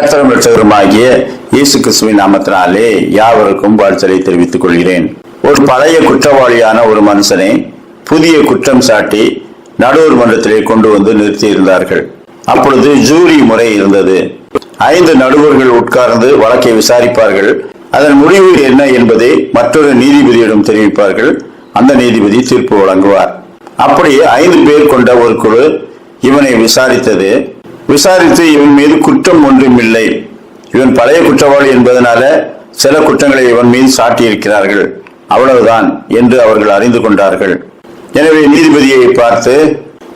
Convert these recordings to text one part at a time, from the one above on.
கர்த்தரும் இரட்சகருமாகிய இயேசு கிறிஸ்துவின் நாமத்தினாலே யாவருக்கும் வாழ்த்தலை தெரிவித்துக் கொள்கிறேன். ஒரு பழைய குற்றவாளியான ஒரு மனுஷனை புதிய குற்றம் சாட்டி நடுவர் மன்றத்திலே கொண்டு வந்து நிறுத்தியிருந்தார்கள். அப்பொழுது ஜூரி முறை இருந்தது. 5 நடுவர்கள் உட்கார்ந்து வழக்கை விசாரிப்பார்கள். அதன் முடிவு என்ன என்பதை மற்றொரு நீதிபதியிடம் தெரிவிப்பார்கள். அந்த நீதிபதி தீர்ப்பு வழங்குவார். அப்படி 5 பேர் கொண்ட ஒரு குழு இவனை விசாரித்து இவன் மீது குற்றம் ஒன்றும் இல்லை, இவன் பழைய குற்றவாளி என்பதனால சில குற்றங்களை இவன் மீது சாட்டியிருக்கிறார்கள், அவ்வளவுதான் என்று அவர்கள் அறிந்து கொண்டார்கள். எனவே நீதிபதியை பார்த்து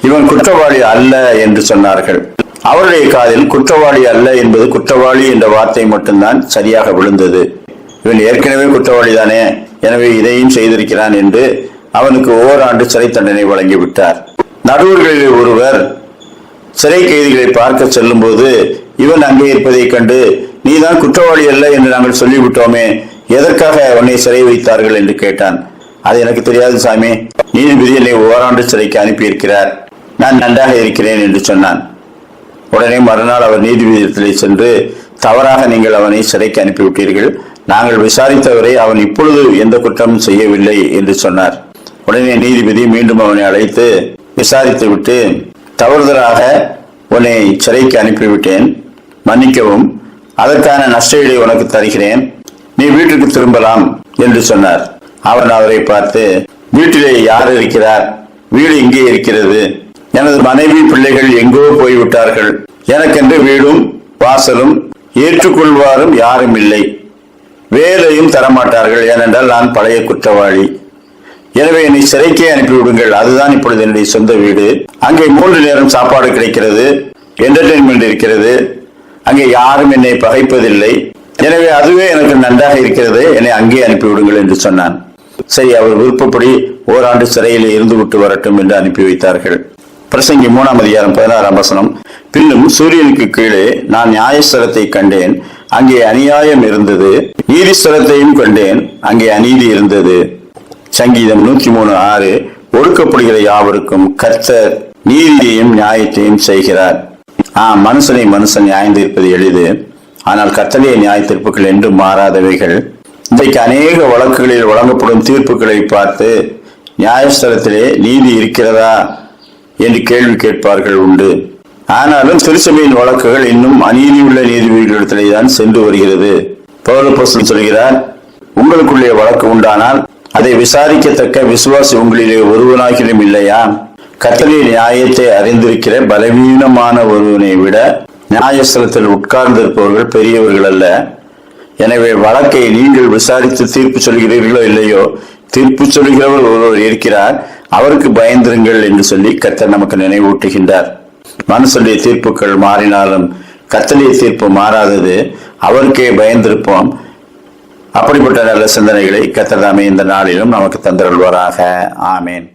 இவன் குற்றவாளி அல்ல என்று சொன்னார்கள். அவருடைய காதில் குற்றவாளி அல்ல என்பது குற்றவாளி என்ற வார்த்தை மட்டும்தான் சரியாக விழுந்தது. இவன் ஏற்கனவே குற்றவாளி தானே, எனவே இதையும் செய்திருக்கிறான் என்று அவனுக்கு ஓராண்டு சிறை தண்டனை வழங்கிவிட்டார். நடுவர்களில் ஒருவர் சிறை கைதிகளை பார்க்க செல்லும் போது இவன் அங்கே இருப்பதை கண்டு, நீதான் குற்றவாளி அல்ல என்று நாங்கள் சொல்லிவிட்டோமே, எதற்காக உன்னை சிறை வைத்தார்கள் என்று கேட்டான். அது எனக்கு தெரியாது சாமி, நீதிபதி என்னை ஓராண்டு சிறைக்கு அனுப்பியிருக்கிறார், நான் நன்றாக இருக்கிறேன் என்று சொன்னான். உடனே மறுநாள் அவர் நீதிபதியிடத்திலே சென்று, தவறாக நீங்கள் அவனை சிறைக்கு அனுப்பிவிட்டீர்கள், நாங்கள் விசாரித்தவரை அவன் இப்பொழுது எந்த குற்றமும் செய்யவில்லை என்று சொன்னார். உடனே நீதிபதி மீண்டும் அவனை அழைத்து விசாரித்து விட்டு, தவறுதலாக உன்னை சிறைக்கு அனுப்பிவிட்டேன், மன்னிக்கவும், அதற்கான நஷ்டஈடை உனக்கு தருகிறேன், நீ வீட்டுக்கு திரும்பலாம் என்று சொன்னார். அவன் அவரை பார்த்து, வீட்டிலே யார் இருக்கிறார்? வீடு இங்கே இருக்கிறது, எனது மனைவி பிள்ளைகள் எங்கோ போய்விட்டார்கள், எனக்கென்று வீடும் வாசலும் ஏற்றுக்கொள்வாரும் யாரும் இல்லை, வேலையும் தரமாட்டார்கள், ஏனென்றால் நான் பழைய குற்றவாளி, எனவே என்னை சிறைக்கே அனுப்பிவிடுங்கள், அதுதான் இப்பொழுது என்னுடைய சொந்த வீடு, அங்கே 3 நேரம் சாப்பாடு கிடைக்கிறது, என்டர்டெயின்மெண்ட் இருக்கிறது, அங்கே யாரும் என்னை பகைப்பதில்லை, எனவே அதுவே எனக்கு நன்றாக இருக்கிறது, என்னை அங்கே அனுப்பிவிடுங்கள் என்று சொன்னான். சரி, அவர் விருப்பப்படி ஓராண்டு சிறையில் இருந்து விட்டு வரட்டும் என்று அனுப்பி வைத்தார்கள். பிரசங்கி 3ஆம் அதிகாரம் 16ஆம் வசனம், பின்னும் சூரியனுக்கு கீழே நான் நியாயஸ்தலத்தை கண்டேன், அங்கே அநியாயம் இருந்தது, நீதிஸ்தலத்தையும் கண்டேன், அங்கே அநீதி இருந்தது. சங்கீதம் 103:6, ஒடுக்கப்படுகிற யாவருக்கும் கர்த்தர் நீதியையும் நியாயத்தையும் செய்கிறார். மனுஷனை மனுஷன் நியாயம் தீர்ப்பது எளிது, ஆனால் கர்த்தருடைய நியாய தீர்ப்புகள் என்றும் மாறாதவைகள். இன்றைக்கு அநேக வழக்குகளில் வழங்கப்படும் தீர்ப்புகளை பார்த்து நியாயஸ்தலத்திலே நீதி இருக்கிறதா என்று கேள்வி கேட்பார்கள் உண்டு. ஆனாலும் திருச்சபையின் வழக்குகள் இன்னும் அநீதியுள்ள நீதிபதிகளிடத்திலே தான் சென்று வருகிறது. பவுல் அப்போஸ்தலன் சொல்கிறார், உங்களுக்குள்ளே வழக்கு உண்டானால் அதை விசாரிக்கத்தக்க விசுவாசி உங்களிலே ஒருவனாகிலும் இல்லையா? கர்த்தருடைய நியாயத்தை அறிந்திருக்கிற பலவீனமான ஒருவனை விட நியாயஸ்தலத்தில் உட்கார்ந்திருப்பவர்கள் பெரியவர்கள் அல்ல. எனவே வழக்கை நீங்கள் விசாரித்து தீர்ப்பு சொல்கிறீர்களோ இல்லையோ, தீர்ப்பு சொல்கிறவர் ஒருவர் இருக்கிறார், அவருக்கு பயந்திருங்கள் என்று சொல்லி கர்த்தர் நமக்கு நினைவூட்டுகின்றார். மனுஷனுடைய தீர்ப்புகள் மாறினாலும் கர்த்தருடைய தீர்ப்பு மாறாதது, அவருக்கே பயந்திருப்போம். அப்படிப்பட்ட நல்ல சிந்தனைகளை கர்த்தர் தாமே இந்த நாளிலும் நமக்கு தந்தருள்வாராக. ஆமேன்.